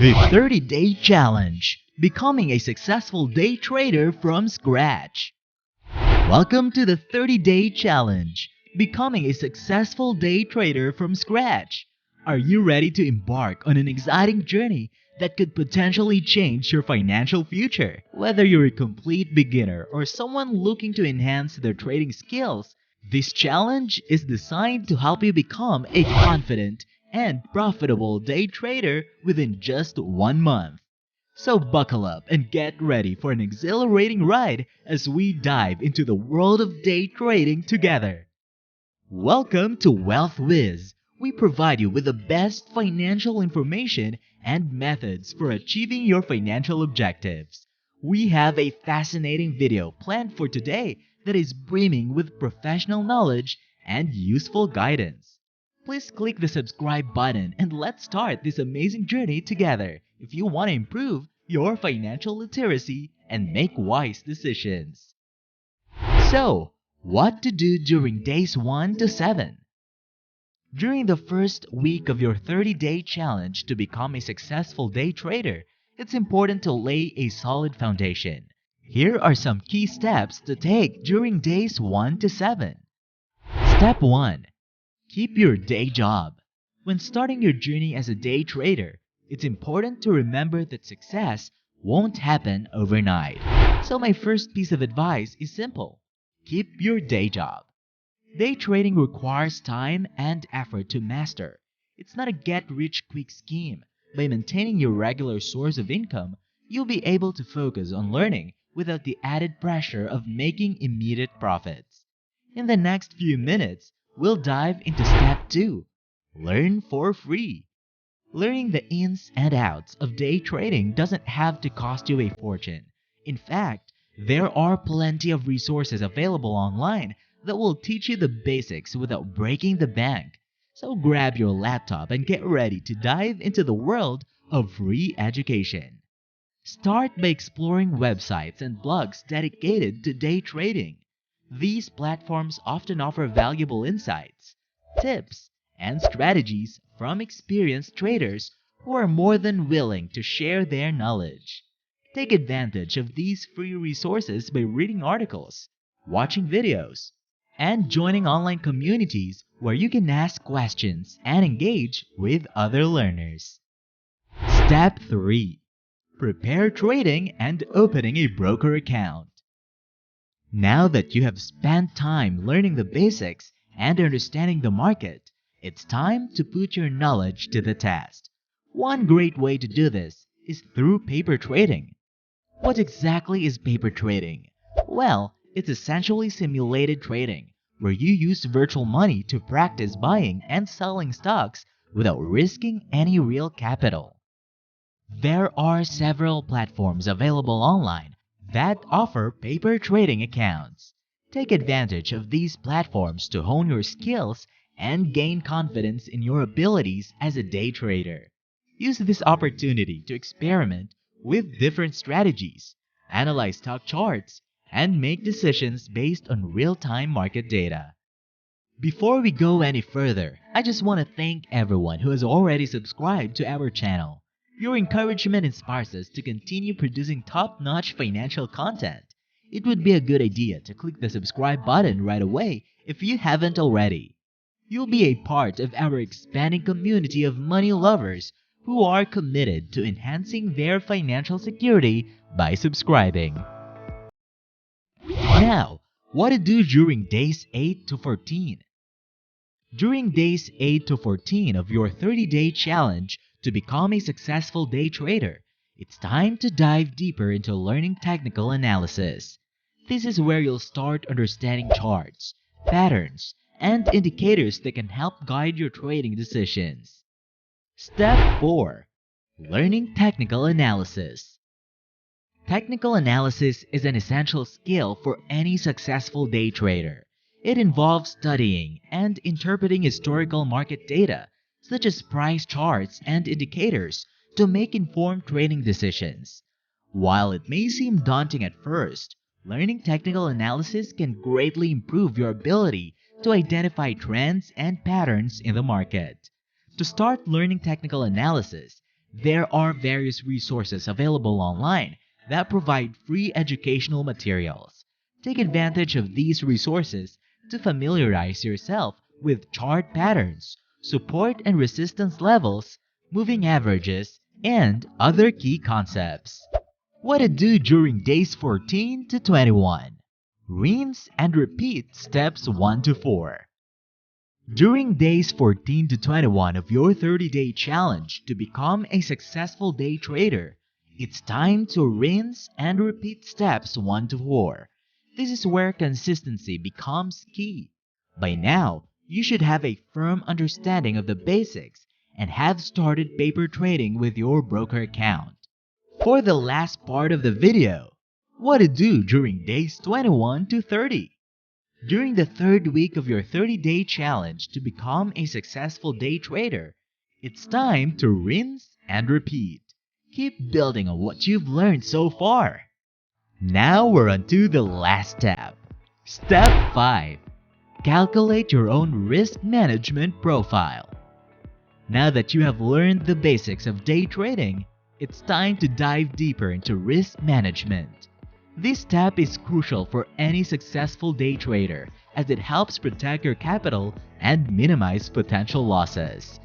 The 30-Day Challenge, Becoming a Successful Day Trader from Scratch. Welcome to the 30-Day Challenge, Becoming a Successful Day Trader from Scratch. Are you ready to embark on an exciting journey that could potentially change your financial future? Whether you're a complete beginner or someone looking to enhance their trading skills, this challenge is designed to help you become a confident and profitable day trader within just 1 month. So buckle up and get ready for an exhilarating ride as we dive into the world of day trading together. Welcome to Wealth Wiz. We provide you with the best financial information and methods for achieving your financial objectives. We have a fascinating video planned for today that is brimming with professional knowledge and useful guidance. Please click the subscribe button and let's start this amazing journey together if you want to improve your financial literacy and make wise decisions. So, what to do during days 1 to 7? During the first week of your 30-day challenge to become a successful day trader, it's important to lay a solid foundation. Here are some key steps to take during days 1 to 7. Step 1. Keep your day job. When starting your journey as a day trader, it's important to remember that success won't happen overnight. So my first piece of advice is simple. Keep your day job. Day trading requires time and effort to master. It's not a get-rich-quick scheme. By maintaining your regular source of income, you'll be able to focus on learning without the added pressure of making immediate profits. In the next few minutes, we'll dive into Step 2. Learn for free. Learning the ins and outs of day trading doesn't have to cost you a fortune. In fact, there are plenty of resources available online that will teach you the basics without breaking the bank. So grab your laptop and get ready to dive into the world of free education. Start by exploring websites and blogs dedicated to day trading. These platforms often offer valuable insights, tips, and strategies from experienced traders who are more than willing to share their knowledge. Take advantage of these free resources by reading articles, watching videos, and joining online communities where you can ask questions and engage with other learners. Step 3. Prepare trading and opening a broker account. Now that you have spent time learning the basics and understanding the market, it's time to put your knowledge to the test. One great way to do this is through paper trading. What exactly is paper trading? Well, it's essentially simulated trading, where you use virtual money to practice buying and selling stocks without risking any real capital. There are several platforms available online that offer paper trading accounts. Take advantage of these platforms to hone your skills and gain confidence in your abilities as a day trader. Use this opportunity to experiment with different strategies, analyze stock charts, and make decisions based on real-time market data. Before we go any further, I just want to thank everyone who has already subscribed to our channel. Your encouragement inspires us to continue producing top-notch financial content. It would be a good idea to click the subscribe button right away if you haven't already. You'll be a part of our expanding community of money lovers who are committed to enhancing their financial security by subscribing. Now, what to do during days 8 to 14? During days 8 to 14 of your 30-day challenge to become a successful day trader, it's time to dive deeper into learning technical analysis. This is where you'll start understanding charts, patterns, and indicators that can help guide your trading decisions. Step 4. Learning technical analysis. Technical analysis is an essential skill for any successful day trader. It involves studying and interpreting historical market data, such as price charts and indicators, to make informed trading decisions. While it may seem daunting at first, learning technical analysis can greatly improve your ability to identify trends and patterns in the market. To start learning technical analysis, There are various resources available online that provide free educational materials. Take advantage of these resources to familiarize yourself with chart patterns, support and resistance levels, moving averages, and other key concepts. What to do during days 14 to 21. Rinse and repeat steps 1 to 4. During days 14 to 21 of your 30-day challenge to become a successful day trader, it's time to rinse and repeat steps 1 to 4. This is where consistency becomes key. By now, you should have a firm understanding of the basics and have started paper trading with your broker account. For the last part of the video, what to do during days 21 to 30. During the third week of your 30-day challenge to become a successful day trader, it's time to rinse and repeat. Keep building on what you've learned so far. Now we're on to the last step. Step 5. Calculate your own risk management profile. Now that you have learned the basics of day trading, it's time to dive deeper into risk management. This step is crucial for any successful day trader as it helps protect your capital and minimize potential losses.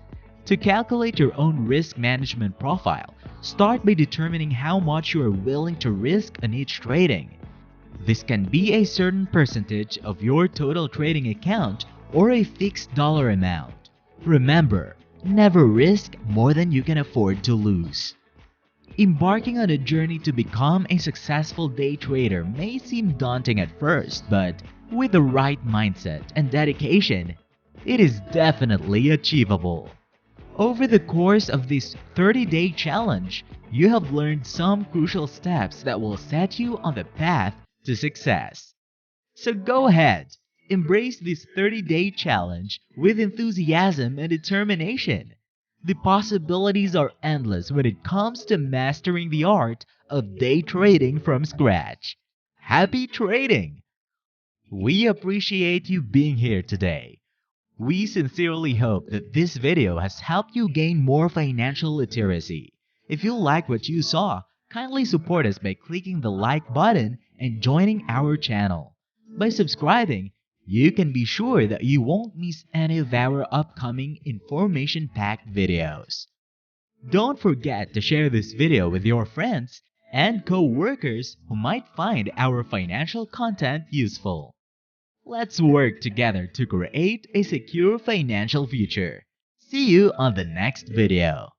To calculate your own risk management profile, start by determining how much you are willing to risk on each trading. This can be a certain percentage of your total trading account or a fixed dollar amount. Remember, never risk more than you can afford to lose. Embarking on a journey to become a successful day trader may seem daunting at first, but with the right mindset and dedication, it is definitely achievable. Over the course of this 30-day challenge, you have learned some crucial steps that will set you on the path to success. So go ahead, embrace this 30-day challenge with enthusiasm and determination. The possibilities are endless when it comes to mastering the art of day trading from scratch. Happy trading! We appreciate you being here today. We sincerely hope that this video has helped you gain more financial literacy. If you like what you saw, kindly support us by clicking the like button and joining our channel. By subscribing, you can be sure that you won't miss any of our upcoming information-packed videos. Don't forget to share this video with your friends and co-workers who might find our financial content useful. Let's work together to create a secure financial future. See you on the next video.